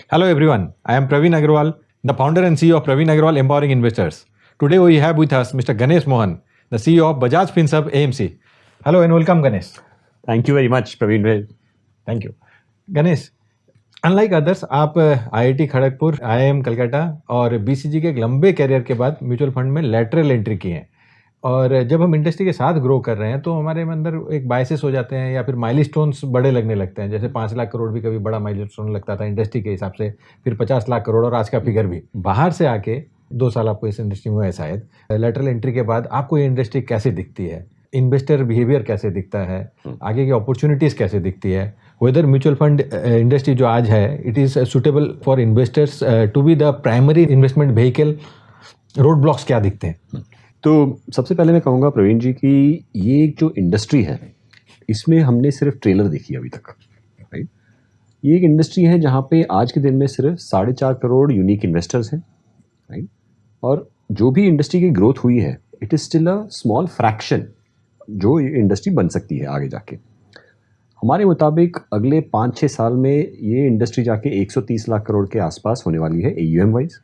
Hello everyone, I am Praveen Agrawal, the founder and CEO of Praveen Agrawal Empowering Investors. Today we have with us Mr. Ganesh Mohan, the CEO of Bajaj Finsub AMC. Hello and welcome Ganesh. Thank you very much, Praveen bhai. Thank you. Ganesh, unlike others आप IIT Kharagpur, IIM Calcutta और BCG के एक लंबे career के बाद mutual fund में lateral entry की है। और जब हम इंडस्ट्री के साथ ग्रो कर रहे हैं तो हमारे अंदर एक बायसेस हो जाते हैं या फिर माइलस्टोन्स बड़े लगने लगते हैं। जैसे 5 लाख करोड़ भी कभी बड़ा माइलस्टोन लगता था इंडस्ट्री के हिसाब से, फिर 50 लाख करोड़ और आज का फिगर भी। बाहर से आके 2 साल आपको इस इंडस्ट्री में हुआ है शायद, लैटरल एंट्री के बाद आपको ये इंडस्ट्री कैसे दिखती है, इन्वेस्टर बिहेवियर कैसे दिखता है, आगे की अपॉर्चुनिटीज़ कैसे दिखती है, वेदर म्यूचुअल फंड इंडस्ट्री जो आज है it is suitable for investors to be the primary investment vehicle, road blocks क्या दिखते हैं? तो सबसे पहले मैं कहूँगा प्रवीण जी कि ये जो इंडस्ट्री है इसमें हमने सिर्फ ट्रेलर देखी अभी तक, राइट। ये एक इंडस्ट्री है जहाँ पे आज के दिन में सिर्फ 4.5 करोड़ यूनिक इन्वेस्टर्स हैं, राइट। और जो भी इंडस्ट्री की ग्रोथ हुई है it is still a small fraction जो ये इंडस्ट्री बन सकती है आगे जाके। हमारे मुताबिक अगले 5-6 साल में ये इंडस्ट्री जाके 130 लाख करोड़ के आसपास होने वाली है AUM वाइज।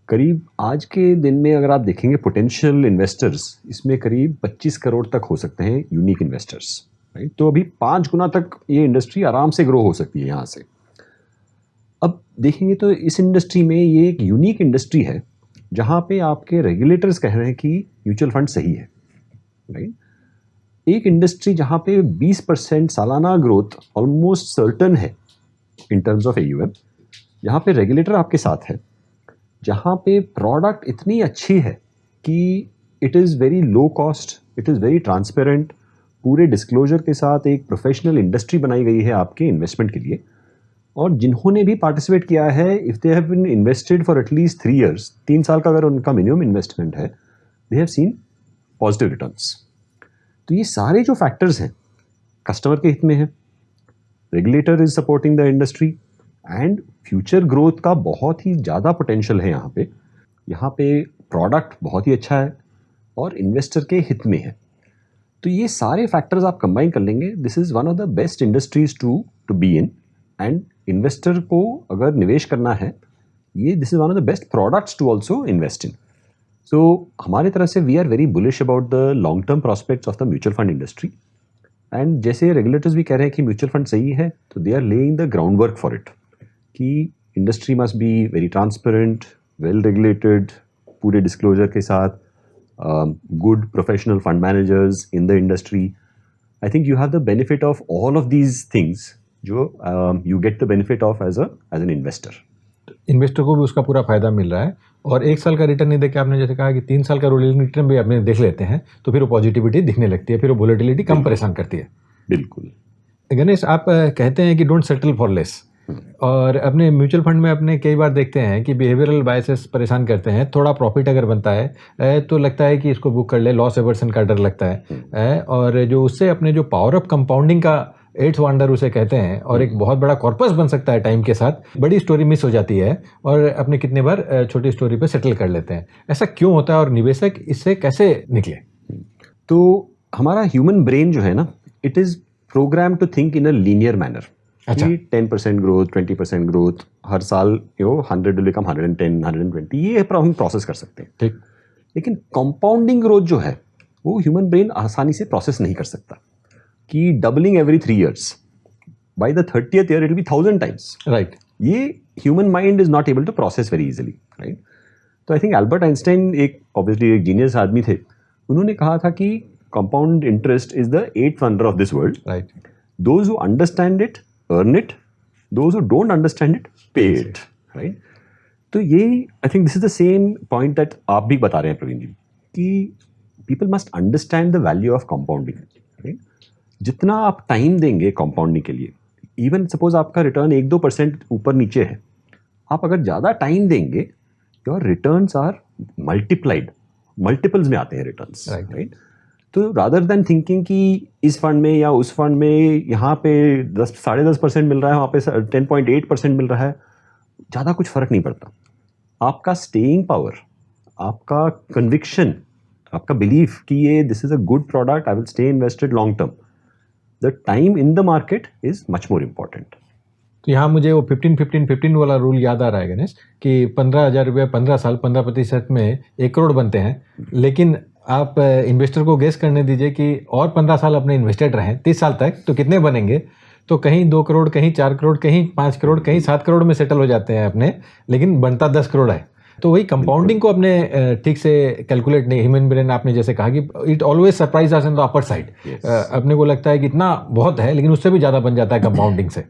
करीब आज के दिन में अगर आप देखेंगे पोटेंशियल इन्वेस्टर्स इसमें करीब 25 करोड़ तक हो सकते हैं यूनिक इन्वेस्टर्स, राइट। तो अभी 5 गुना तक ये इंडस्ट्री आराम से ग्रो हो सकती है यहाँ से। अब देखेंगे तो इस इंडस्ट्री में ये एक यूनिक इंडस्ट्री है जहाँ पे आपके रेगुलेटर्स कह रहे हैं कि म्यूचुअल फंड सही है, राइट। एक इंडस्ट्री जहाँ पे 20% सालाना ग्रोथ ऑलमोस्ट सर्टन है इन टर्म्स ऑफ AUM, जहाँ पे रेगुलेटर आपके साथ है, जहाँ पे प्रोडक्ट इतनी अच्छी है कि it is very low cost, it is very transparent, पूरे डिस्क्लोजर के साथ एक प्रोफेशनल इंडस्ट्री बनाई गई है आपके इन्वेस्टमेंट के लिए। और जिन्होंने भी पार्टिसिपेट किया है, if they have been invested for at least 3 years, 3 साल का अगर उनका मिनिमम इन्वेस्टमेंट है, they have seen positive returns. तो ये सारे जो फैक्टर्स हैं कस्टमर के हित में है, regulator is supporting the industry and future growth का बहुत ही ज़्यादा पोटेंशियल है यहाँ पे प्रोडक्ट बहुत ही अच्छा है और इन्वेस्टर के हित में है। तो ये सारे फैक्टर्स आप कंबाइन कर लेंगे, this is one of the best industries to be in. And investor को अगर निवेश करना है, ये this is one of the best products to also invest in. So हमारे तरफ से we are very bullish about the long term prospects of the mutual fund industry. And जैसे रेगुलेटर्स भी कह रहे हैं कि म्यूचुअल फंड सही है, तो they are laying the ground work for it कि industry must be very transparent, well regulated, पूरे डिस्क्लोजर के साथ, good professional fund managers in the industry. I think you have the benefit of all of these things जो you get the benefit of as an investor. Investor को भी उसका पूरा फायदा मिल रहा है और 1 साल का रिटर्न नहीं देके आपने जैसे कहा कि 3 साल का रोलिंग रिटर्न भी अपने देख लेते हैं तो फिर वो पॉजिटिविटी दिखने लगती है, फिर वो वोलेटिलिटी कम परेशान करती है। बिल्कुल गणेश, आप कहते हैं कि डोंट सेटल फॉर लेस, और अपने म्यूचुअल फंड में अपने कई बार देखते हैं कि बिहेवियरल बायसेस परेशान करते हैं। थोड़ा प्रॉफिट अगर बनता है तो लगता है कि इसको बुक कर ले, लॉस एवर्सन का डर लगता है और जो उससे अपने जो पावर ऑफ कंपाउंडिंग का 8th वंडर उसे कहते हैं और एक बहुत बड़ा कॉर्पस बन सकता है टाइम के साथ, बड़ी स्टोरी मिस हो जाती है और अपने कितने बार छोटी स्टोरी पे सेटल कर लेते हैं। ऐसा क्यों होता है और निवेशक इससे कैसे निकले? तो हमारा ह्यूमन ब्रेन जो है ना, it is program to think in a linear manner. अच्छा। 10% ग्रोथ, 20% ग्रोथ, हर साल 100 विल बिकम 110, 120, ये हम प्रोसेस कर सकते हैं, ठीक। लेकिन कंपाउंडिंग ग्रोथ जो है वो ह्यूमन ब्रेन आसानी से प्रोसेस नहीं कर सकता कि doubling every 3 years, by the 30th year it will be 1000 times, right. ये human mind is not able to process very easily, right. तो आई थिंक एल्बर्ट आइंस्टाइन एक ऑब्वियसली एक जीनियस आदमी थे, उन्होंने कहा था कि compound interest is the 8th wonder of this world, right. Those who understand it earn it, those who don't understand it pay it, right. तो ये I think this is the same point that आप भी बता रहे हैं प्रवीण जी कि people must understand the value of compounding, right. जितना आप टाइम देंगे कंपाउंडिंग के लिए, इवन सपोज आपका रिटर्न 1-2% ऊपर नीचे है, आप अगर ज़्यादा टाइम देंगे your returns are multiplied, multiples में आते हैं रिटर्न्स, राइट। तो रादर देन थिंकिंग कि इस फंड में या उस फंड में यहाँ पे 10-10.5% मिल रहा है, वहाँ पे 10.8% मिल रहा है, ज़्यादा कुछ फ़र्क नहीं पड़ता। आपका स्टेइंग पावर, आपका कन्विक्शन, आपका बिलीफ कि ये this is a good product, I will stay invested long term, the time in the market is much more important. तो यहाँ मुझे वो 15-15-15 वाला रूल याद आ रहा है गणेश, कि 15,000 रुपये 15 साल 15% में 1 करोड़ बनते हैं। लेकिन आप इन्वेस्टर को गेस करने दीजिए कि और 15 साल अपने इन्वेस्टेड रहें 30 साल तक, तो कितने बनेंगे? तो कहीं 2 करोड़, कहीं 4 करोड़, कहीं 5 करोड़, कहीं 7 करोड़ में सेटल हो जाते हैं अपने, लेकिन बनता 10 करोड़ है। तो वही कंपाउंडिंग को अपने ठीक से कैलकुलेट नहीं, ह्यूमन ब्रेन आपने जैसे कहा कि it always surprise us in the upper side. अपने को लगता है कि इतना बहुत है, लेकिन उससे भी ज़्यादा बन जाता है कंपाउंडिंग से।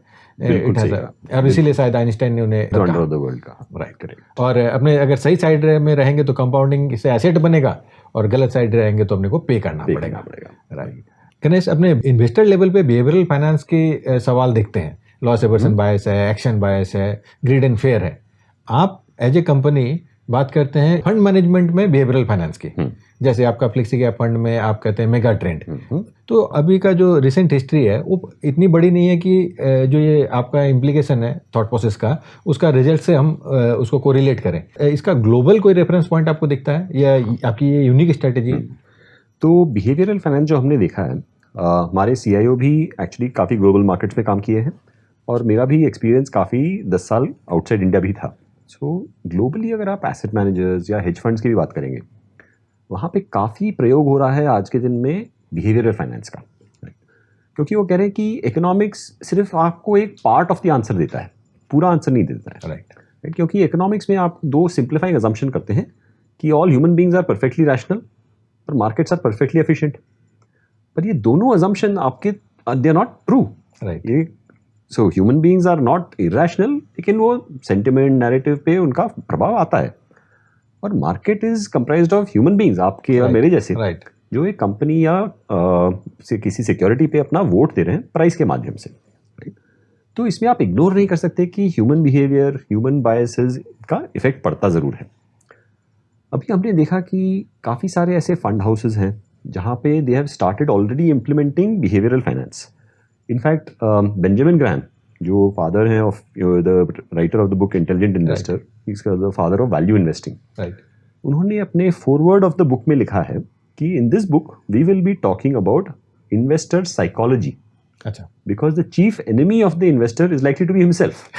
और इसीलिए शायद आइंस्टाइन ने उन्हें राइट, करेक्ट। और अपने अगर सही साइड में रहेंगे तो कंपाउंडिंग से एसेट बनेगा, और गलत साइड रहेंगे तो अपने को पे करना पड़ेगा। राइट गणेश, अपने इन्वेस्टर लेवल पे बिहेवियरल फाइनेंस के सवाल देखते हैं। लॉस एवर्सन बायस है, एक्शन बायस है, ग्रिड एंड फेयर है। आप एज ए कंपनी बात करते हैं फंड मैनेजमेंट में बिहेवियरल फाइनेंस की, जैसे आपका फ्लेक्सी कैप फंड में आप कहते हैं मेगा ट्रेंड। तो अभी का जो रिसेंट हिस्ट्री है वो इतनी बड़ी नहीं है कि जो ये आपका इम्प्लीकेशन है थॉट प्रोसेस का, उसका रिजल्ट से हम उसको कोरिलेट करें। इसका ग्लोबल कोई रेफरेंस पॉइंट आपको दिखता है, या आपकी ये यूनिक स्ट्रेटेजी? तो बिहेवियरल फाइनेंस जो हमने देखा है, हमारे CIO भी एक्चुअली काफ़ी ग्लोबल मार्केट्स में काम किए हैं, और मेरा भी एक्सपीरियंस काफ़ी 10 साल आउटसाइड इंडिया भी था। सो ग्लोबली अगर आप एसेट मैनेजर्स या हेज फंड्स की भी बात करेंगे, वहाँ पे काफ़ी प्रयोग हो रहा है आज के दिन में बिहेवियरल फाइनेंस का, क्योंकि वो कह रहे हैं कि इकोनॉमिक्स सिर्फ आपको एक पार्ट ऑफ द आंसर देता है, पूरा आंसर नहीं देता है। राइट, क्योंकि इकोनॉमिक्स में आप 2 सिंप्लीफाइंग अजम्पशन करते हैं कि all human beings are perfectly rational और मार्केट्स आर परफेक्टली एफिशिएंट। पर ये दोनों अजम्पशन आपके they are not true. Right, ये so human beings are not irrational, लेकिन वो सेंटिमेंट नैरेटिव पे उनका प्रभाव आता है। और market is comprised of human beings, आपके या मेरे जैसे, जो एक कंपनी या से किसी सिक्योरिटी पे अपना वोट दे रहे हैं प्राइस के माध्यम से। तो इसमें आप इग्नोर नहीं कर सकते कि ह्यूमन बिहेवियर, ह्यूमन बायसेस का इफेक्ट पड़ता ज़रूर है। अभी हमने देखा कि काफ़ी सारे ऐसे फंड हाउसेस हैं जहाँ पे they have started already implementing behavioural finance. In fact Benjamin Graham, जो फादर हैं of the writer of the book intelligent investor, he is the father of value investing. उन्होंने अपने फॉरवर्ड ऑफ द बुक में लिखा है कि in this book we will be talking about investor psychology, because the chief enemy of the investor is likely to be himself.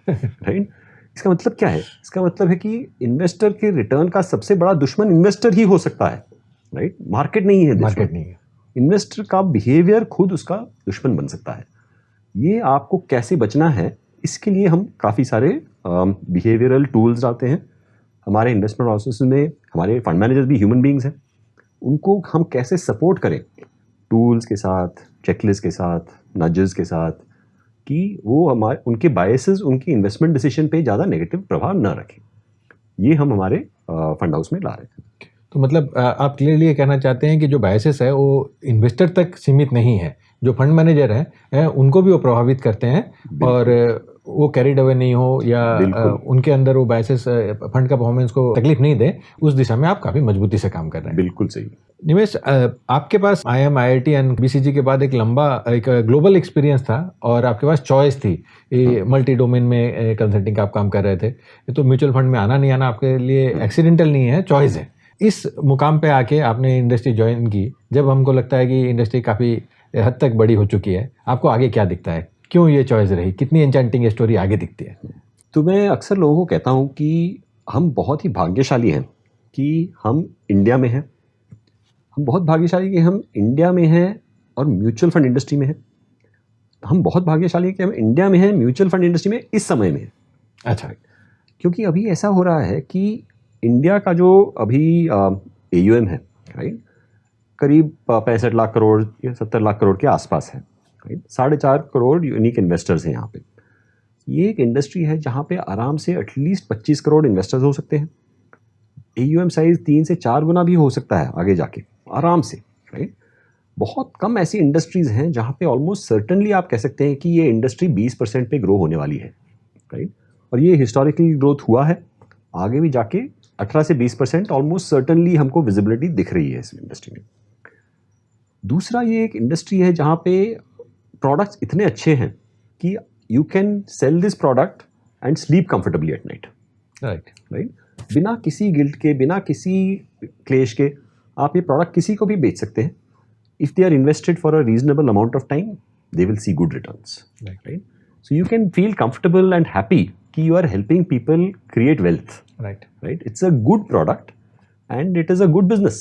Right, इसका मतलब क्या है? इसका मतलब है कि इन्वेस्टर के रिटर्न का सबसे बड़ा दुश्मन इन्वेस्टर ही हो सकता है। राइट, मार्केट नहीं है, मार्केट नहीं है। इन्वेस्टर का बिहेवियर खुद उसका दुश्मन बन सकता है। ये आपको कैसे बचना है, इसके लिए हम काफ़ी सारे बिहेवियरल टूल्स डालते हैं हमारे इन्वेस्टमेंट प्रोसेस में। हमारे फंड मैनेजर्स भी ह्यूमन बींग्स हैं, उनको हम कैसे सपोर्ट करें टूल्स के साथ, चेकलिस्ट के साथ, नजेस के साथ, कि वो हमारे उनके बायसेस उनकी इन्वेस्टमेंट डिसीजन पे ज़्यादा नेगेटिव प्रभाव न रखें। ये हम हमारे फंड हाउस में ला रहे हैं। तो मतलब आप क्लियरली ये कहना चाहते हैं कि जो बायसेस है वो इन्वेस्टर तक सीमित नहीं है, जो फंड मैनेजर हैं उनको भी वो प्रभावित करते हैं, और वो कैरिड अवे नहीं हो, या उनके अंदर वो बायसेस फंड का परफॉर्मेंस को तकलीफ नहीं दे, उस दिशा में आप काफ़ी मजबूती से काम कर रहे हैं। बिल्कुल सही। निमेश, आपके पास IIM, IIT एंड BCG के बाद एक लंबा एक ग्लोबल एक्सपीरियंस था, और आपके पास चॉइस थी, मल्टी डोमेन में कंसल्टिंग का आप काम कर रहे थे। तो म्यूचुअल फंड में आना नहीं आना आपके लिए एक्सीडेंटल नहीं है, चॉइस है। इस मुकाम पे आके आपने इंडस्ट्री ज्वाइन की, जब हमको लगता है कि इंडस्ट्री काफ़ी हद तक बड़ी हो चुकी है, आपको आगे क्या दिखता है? क्यों ये चॉइस रही? कितनी एन्चेंटिंग स्टोरी आगे दिखती है? तो मैं अक्सर लोगों को कहता हूँ कि हम बहुत ही भाग्यशाली हैं कि हम इंडिया में हैं। हम बहुत भाग्यशाली कि हम इंडिया में हैं और म्यूचुअल फंड इंडस्ट्री में हैं। हम बहुत भाग्यशाली कि हम इंडिया में हैं, म्यूचुअल फंड इंडस्ट्री में इस समय में। अच्छा, क्योंकि अभी ऐसा हो रहा है कि इंडिया का जो अभी AUM है, राइट, करीब 65 लाख करोड़ या 70 लाख करोड़ के आसपास है। राइट, 4.5 करोड़ यूनिक इन्वेस्टर्स हैं यहाँ पे। ये एक इंडस्ट्री है जहाँ पे आराम से एटलीस्ट 25 करोड़ इन्वेस्टर्स हो सकते हैं। AUM साइज 3 से 4 गुना भी हो सकता है आगे जाके, आराम से। राइट, बहुत कम ऐसी इंडस्ट्रीज़ हैं जहाँ पे ऑलमोस्ट सर्टनली आप कह सकते हैं कि ये इंडस्ट्री 20% पे ग्रो होने वाली है। राइट, और ये हिस्टोरिकली ग्रोथ हुआ है, आगे भी जाके 18 से 20% ऑलमोस्ट सर्टनली हमको विजिबिलिटी दिख रही है इस इंडस्ट्री में। दूसरा, ये एक इंडस्ट्री है जहाँ पे प्रोडक्ट्स इतने अच्छे हैं कि you can sell this product and sleep comfortably at night. Right, बिना किसी गिल्ट के, बिना किसी क्लेश के आप ये प्रोडक्ट किसी को भी बेच सकते हैं। If they are invested for a reasonable amount of time, they will see good returns. Right, So you can feel comfortable and happy कि you are helping people create wealth, right. right? It's a good product and it is a good business,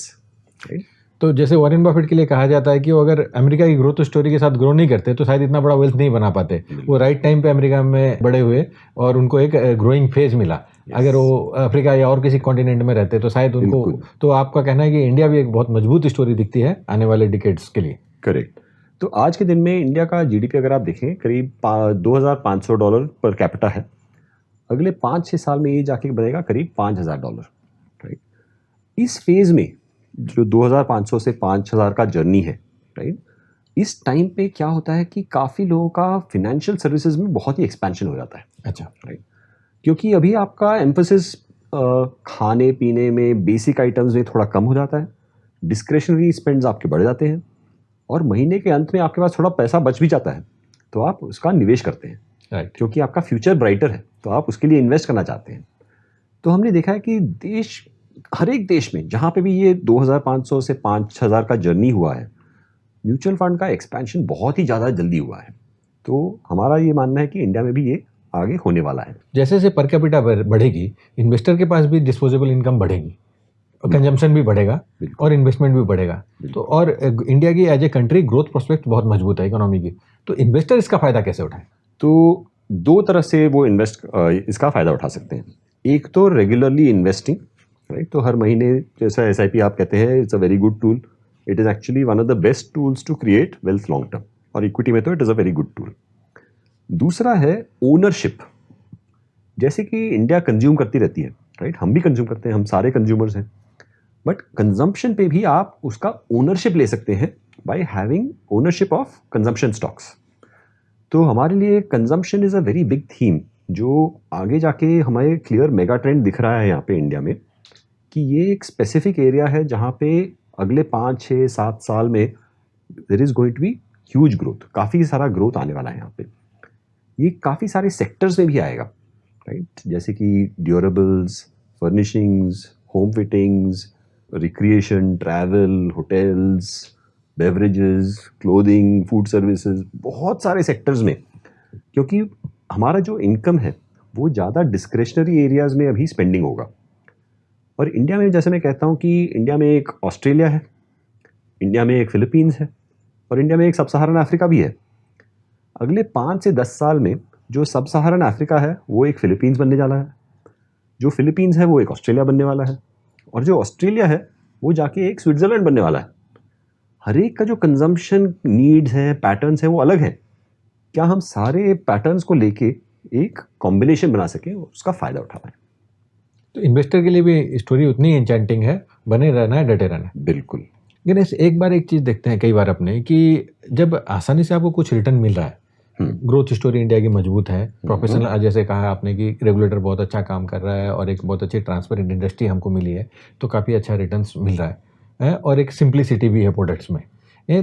right? तो जैसे Warren Buffett के लिए कहा जाता है कि वो अगर अमेरिका की ग्रोथ स्टोरी के साथ ग्रो नहीं करते तो शायद इतना बड़ा वेल्थ नहीं बना पाते। वो राइट टाइम पे अमेरिका में बड़े हुए और उनको एक ग्रोइंग फेज मिला। अगर वो अफ्रीका या और किसी कॉन्टिनेंट में रहते तो शायद उनको, तो आपका कहना है कि इंडिया भी एक बहुत मजबूत स्टोरी दिखती है आने वाले डिकेड्स के लिए। करेक्ट। तो आज के दिन में इंडिया का जीडीपी अगर आप देखें करीब $2,500 पर कैपिटा है। अगले 5-6 साल में ये जाके बनेगा करीब $5,000, राइट। इस फेज में जो 2,500 से 5,000 का जर्नी है, राइट, इस टाइम पे क्या होता है कि काफ़ी लोगों का फिनेंशियल सर्विसेज में बहुत ही एक्सपेंशन हो जाता है। अच्छा, राइट। क्योंकि अभी आपका एम्फोसिस खाने पीने में, बेसिक आइटम्स में थोड़ा कम हो जाता है, डिस्क्रेशनरी स्पेंड्स आपके बढ़ जाते हैं और महीने के अंत में आपके पास थोड़ा पैसा बच भी जाता है तो आप उसका निवेश करते हैं, राइट। क्योंकि आपका फ्यूचर ब्राइटर है तो आप उसके लिए इन्वेस्ट करना चाहते हैं। तो हमने देखा है कि हर एक देश में जहाँ पे भी ये 2,500 से 5,000 का जर्नी हुआ है, म्यूचुअल फंड का एक्सपेंशन बहुत ही ज़्यादा जल्दी हुआ है। तो हमारा ये मानना है कि इंडिया में भी ये आगे होने वाला है। जैसे जैसे पर कैपिटा बढ़ेगी, इन्वेस्टर के पास भी डिस्पोजेबल इनकम बढ़ेगी, कंजम्पशन भी बढ़ेगा और इन्वेस्टमेंट भी बढ़ेगा। तो और इंडिया की as a country growth prospect बहुत मजबूत है इकोनॉमी की, तो इन्वेस्टर इसका फायदा कैसे उठाए? तो दो तरह से वो इसका फ़ायदा उठा सकते हैं। एक तो रेगुलरली इन्वेस्टिंग, राइट, तो हर महीने जैसा SIP आप कहते हैं, it's a very good tool. It is actually one of the best tools to create wealth long term, और इक्विटी में तो it is a very good tool. दूसरा है ओनरशिप। जैसे कि इंडिया कंज्यूम करती रहती है, राइट, हम भी कंज्यूम करते हैं, हम सारे कंज्यूमर्स हैं, बट कंजम्पशन पे भी आप उसका ओनरशिप ले सकते हैं by having ownership of consumption stocks. तो हमारे लिए consumption is a very big theme, जो आगे जाके हमें क्लियर मेगा ट्रेंड दिख रहा है यहाँ पे इंडिया में, कि ये एक स्पेसिफिक एरिया है जहाँ पे अगले 5-6-7 साल में there is going to be huge growth, काफ़ी सारा ग्रोथ आने वाला है यहाँ पे। ये काफ़ी सारे सेक्टर्स में भी आएगा, राइट, जैसे कि durables, furnishings, home fittings, recreation, travel, hotels, beverages, clothing, food services, बहुत सारे सेक्टर्स में। क्योंकि हमारा जो इनकम है वो ज़्यादा डिस्क्रेशनरी एरियाज़ में अभी स्पेंडिंग होगा। और इंडिया में, जैसे मैं कहता हूँ कि इंडिया में एक ऑस्ट्रेलिया है, इंडिया में एक फिलीपींस है और इंडिया में एक सब सहारन अफ्रीका भी है। अगले 5 से 10 साल में जो सब सहारन अफ्रीका है वो एक फिलीपींस बनने जा रहा है, जो फिलीपींस है वो एक ऑस्ट्रेलिया बनने वाला है, और जो ऑस्ट्रेलिया है वो जाके एक स्विट्ज़रलैंड बनने वाला है। हर एक का जो कंजम्पशन नीड्स हैं, पैटर्न्स हैं, वो अलग हैं। क्या हम सारे पैटर्न्स को लेके एक कॉम्बिनेशन बना सकें, उसका फ़ायदा उठा पाएँ। तो इन्वेस्टर के लिए भी स्टोरी उतनी इंचेंटिंग है, बने रहना है, डटे रहना है। बिल्कुल। गणेश, एक बार एक चीज़ देखते हैं कई बार अपने, कि जब आसानी से आपको कुछ रिटर्न मिल रहा है, ग्रोथ स्टोरी इंडिया की मजबूत है, प्रोफेशनल, जैसे कहा आपने कि रेगुलेटर बहुत अच्छा काम कर रहा है और एक बहुत अच्छी ट्रांसपेरेंट इंडस्ट्री हमको मिली है, तो काफ़ी अच्छा रिटर्न्स मिल रहा है और एक सिंप्लिसिटी भी है प्रोडक्ट्स में।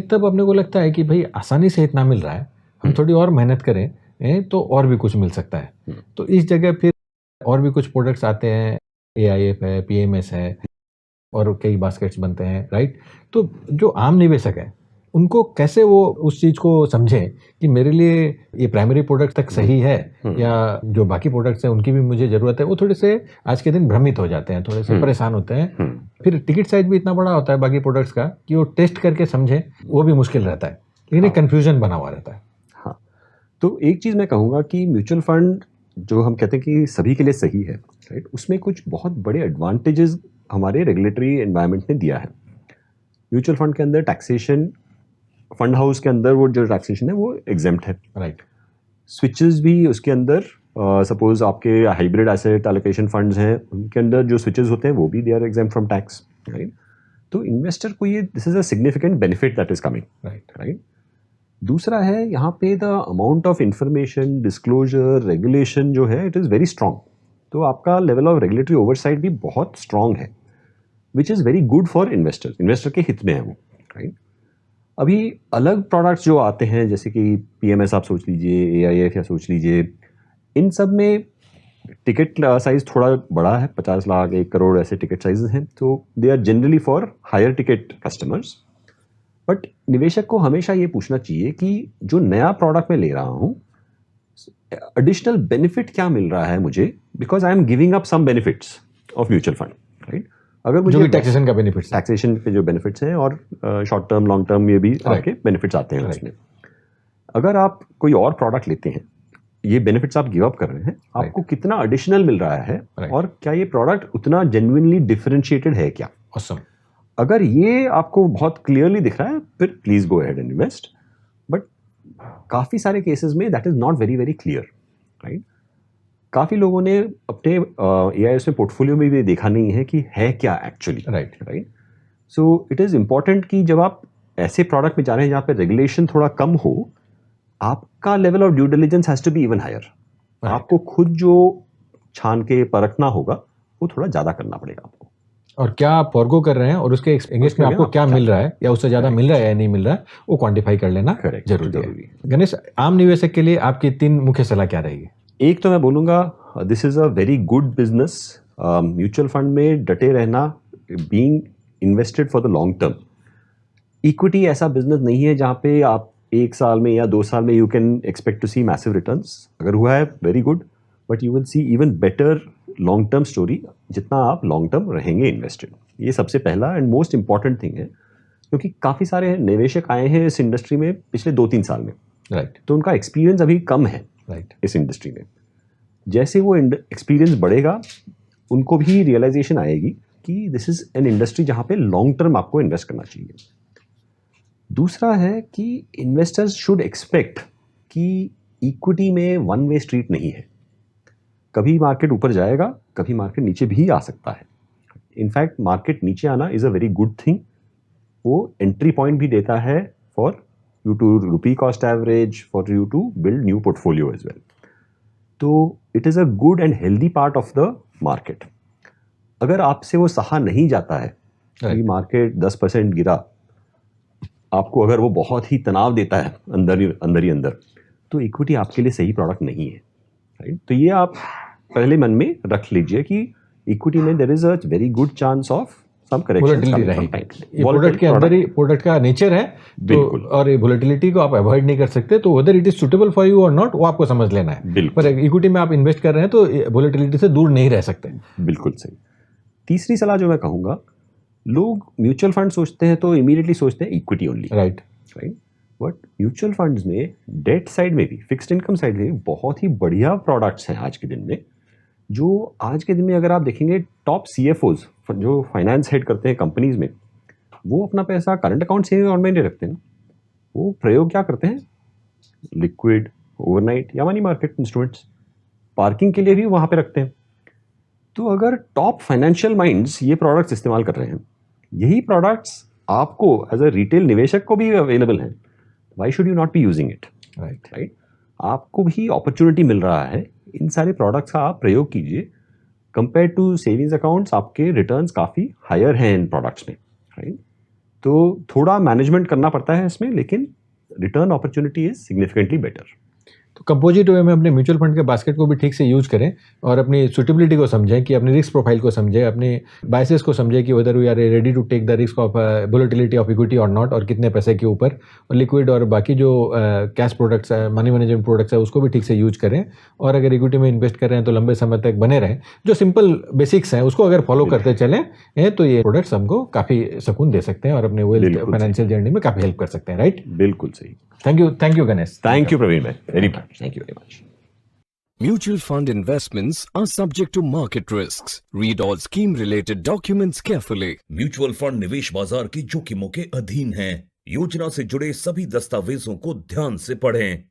तब अपने को लगता है कि भाई आसानी से इतना मिल रहा है, हम थोड़ी और मेहनत करें तो और भी कुछ मिल सकता है। तो इस जगह फिर और भी कुछ प्रोडक्ट्स आते हैं, AIF है, PMS है और कई बास्केट्स बनते हैं, राइट। तो जो आम निवेशक है उनको कैसे वो उस चीज़ को समझें कि मेरे लिए ये प्राइमरी प्रोडक्ट तक सही है या जो बाकी प्रोडक्ट्स हैं उनकी भी मुझे ज़रूरत है, वो थोड़े से आज के दिन भ्रमित हो जाते हैं, थोड़े से परेशान होते हैं। फिर टिकट साइज भी इतना बड़ा होता है बाकी प्रोडक्ट्स का कि वो टेस्ट करके समझें, वो भी मुश्किल रहता है, लेकिन एक कन्फ्यूजन बना हुआ रहता है। हाँ, तो एक चीज़ मैं कहूँगा कि म्यूचुअल फंड जो हम कहते हैं कि सभी के लिए सही है, राइट, उसमें कुछ बहुत बड़े एडवांटेजेस हमारे रेगुलेटरी एनवायरनमेंट ने दिया है। म्यूचुअल फंड के अंदर टैक्सेशन, फंड हाउस के अंदर वो जो टैक्सेशन है वो एग्जेम्प्ट है, राइट। स्विचेस भी उसके अंदर, सपोज आपके हाइब्रिड एसेट एलोकेशन फंड्स हैं, उनके अंदर जो स्विचेस होते हैं वो भी they are exempt from tax, right. तो इन्वेस्टर को ये this is a significant benefit that is coming, right. दूसरा है यहाँ पे the amount of information, disclosure, regulation जो है इट इज़ वेरी स्ट्रॉन्ग। तो आपका लेवल ऑफ रेगुलेटरी ओवरसाइट भी बहुत स्ट्रॉन्ग है, which is very good for investor, investor के हित में है वो, राइट। अभी अलग प्रोडक्ट्स जो आते हैं जैसे कि PMS आप सोच लीजिए, AIF या सोच लीजिए, इन सब में टिकट साइज थोड़ा बड़ा है, 50 लाख, 1 करोड़ ऐसे टिकट साइजेस हैं, तो they are generally for higher ticket customers. But निवेशक को हमेशा ये पूछना चाहिए कि जो नया प्रोडक्ट मैं ले रहा हूँ एडिशनल बेनिफिट क्या मिल रहा है मुझे, because I am giving up some benefits of mutual fund, right? अगर जो मुझे भी टैक्सेशन का बेनिफिट है, टैक्सेशन के जो बेनिफिट्स हैं और शॉर्ट टर्म लॉन्ग टर्म ये भी आपके बेनिफिट्स आते हैं उसमें। अगर आप कोई और प्रोडक्ट लेते हैं, ये बेनिफिट्स आप गिव अप कर रहे हैं, आपको कितना एडिशनल मिल रहा है और क्या ये प्रोडक्ट उतना जेन्युइनली डिफरेंशिएटेड है क्या? ऑसम। अगर ये आपको बहुत क्लियरली दिख रहा है, फिर please go ahead and invest. But काफी सारे केसेस में that is not very very clear, right? काफी लोगों ने अपने AIS में पोर्टफोलियो में भी देखा नहीं है कि है क्या actually, right? So it is important कि जब आप ऐसे प्रोडक्ट में जा रहे हैं जहाँ पे रेगुलेशन थोड़ा कम हो, आपका level of due diligence has to be even higher. आपको खुद जो छान के परखना होगा वो थोड़ा ज्यादा करना पड़ेगा आपको। और क्या आप फॉरगो कर रहे हैं और उसके एगेंस्ट में आपको क्या मिल रहा है या उससे ज्यादा मिल रहा है या नहीं मिल रहा है, वो क्वांटिफाई कर लेना जरूरी है। गणेश, आम निवेशक के लिए आपकी 3 मुख्य सलाह क्या रहेगी? एक तो मैं बोलूँगा, this is a very good business. Mutual fund में डटे रहना, being invested for the long term. Equity ऐसा बिजनेस नहीं है जहाँ पे आप 1 साल में या 2 साल में you can expect to see massive returns. अगर हुआ है very good, but you will see even better long term story जितना आप लॉन्ग टर्म रहेंगे इन्वेस्टेड। ये सबसे पहला एंड मोस्ट इंपॉर्टेंट थिंग है, क्योंकि काफ़ी सारे निवेशक आए हैं इस इंडस्ट्री में पिछले 2-3 साल में, राइट? तो उनका एक्सपीरियंस अभी कम है, राइट, इस इंडस्ट्री में। जैसे वो एक्सपीरियंस बढ़ेगा, उनको भी रियलाइजेशन आएगी कि दिस इज एन इंडस्ट्री जहाँ पे लॉन्ग टर्म आपको इन्वेस्ट करना चाहिए। दूसरा है कि इन्वेस्टर्स शुड एक्सपेक्ट कि इक्विटी में वन वे स्ट्रीट नहीं है। कभी मार्केट ऊपर जाएगा, कभी मार्केट नीचे भी आ सकता है। इनफैक्ट मार्केट नीचे आना is a very good thing. वो एंट्री पॉइंट भी देता है for you to rupee cost average, for you to build new portfolio as well. तो it is a good and healthy part of the market. अगर आपसे वो सहा नहीं जाता है कि मार्केट 10% गिरा, आपको अगर वो बहुत ही तनाव देता है अंदर ही अंदर, तो इक्विटी आपके लिए सही प्रोडक्ट नहीं है, राइट? तो ये आप पहले मन में रख लीजिए कि इक्विटी में there is a very good chance of some correction. ये प्रोडक्ट के अंदर ही प्रोडक्ट का नेचर है, बिल्कुल। तो और ये वोलेटिलिटी को आप अवॉइड नहीं कर सकते, तो whether it is suitable for you और नॉट, वो आपको समझ लेना है। पर इक्विटी में आप इन्वेस्ट कर रहे हैं तो वोलेटिलिटी से दूर नहीं रह सकते। बिल्कुल सही। तीसरी सलाह जो मैं कहूँगा, लोग म्यूचुअल फंड सोचते हैं तो इमीडिएटली सोचते हैं equity only, right? But mutual funds में डेट साइड में भी, फिक्स्ड इनकम साइड में भी बहुत ही बढ़िया प्रोडक्ट्स हैं आज के दिन में। जो आज के दिन में अगर आप देखेंगे, टॉप CFOs जो फाइनेंस हेड करते हैं कंपनीज में, वो अपना पैसा करंट अकाउंट सेविंग अकाउंट में नहीं रखते हैं। वो प्रयोग क्या करते हैं? लिक्विड, ओवरनाइट या मनी मार्केट इंस्ट्रूमेंट्स, पार्किंग के लिए भी वहाँ पे रखते हैं। तो अगर टॉप फाइनेंशियल माइंड्स ये प्रोडक्ट्स इस्तेमाल कर रहे हैं, यही प्रोडक्ट्स आपको एज अ रिटेल निवेशक को भी अवेलेबल हैं, why should you not be using it, right? आपको भी अपॉर्चुनिटी मिल रहा है, इन सारे प्रोडक्ट्स का आप प्रयोग कीजिए। कंपेयर टू सेविंग्स अकाउंट्स आपके रिटर्न्स काफ़ी हायर हैं इन प्रोडक्ट्स में, राइट? तो थोड़ा मैनेजमेंट करना पड़ता है इसमें, लेकिन return opportunity is significantly better. तो कंपोजिट वे में अपने म्यूचुअल फंड के बास्केट को भी ठीक से यूज करें और अपनी सुटेबिलिटी को समझें, कि अपनी रिस्क प्रोफाइल को समझें, अपने बायसेस को समझें कि whether we are ready to take the risk of volatility of equity और नॉट, और कितने पैसे के ऊपर, और लिक्विड और बाकी जो कैश प्रोडक्ट्स है, मनी मैनेजमेंट प्रोडक्ट्स है, उसको भी ठीक से यूज करें। और अगर इक्विटी में इन्वेस्ट कर रहे हैं तो लंबे समय तक बने रहें। जो सिंपल बेसिक्स हैं उसको अगर फॉलो करते चलें तो ये प्रोडक्ट्स हमको काफ़ी सुकून दे सकते हैं और अपने वेल्थ फाइनेंशियल जर्नी में काफ़ी हेल्प कर सकते हैं, राइट? बिल्कुल सही। Thank you Ganesh. Thank you Praveen भाई, very much, thank you very much. Mutual fund investments are subject to market risks. Read all scheme related documents carefully. Mutual fund निवेश बाजार की जोखिमों के अधीन हैं। योजना से जुड़े सभी दस्तावेजों को ध्यान से पढ़ें।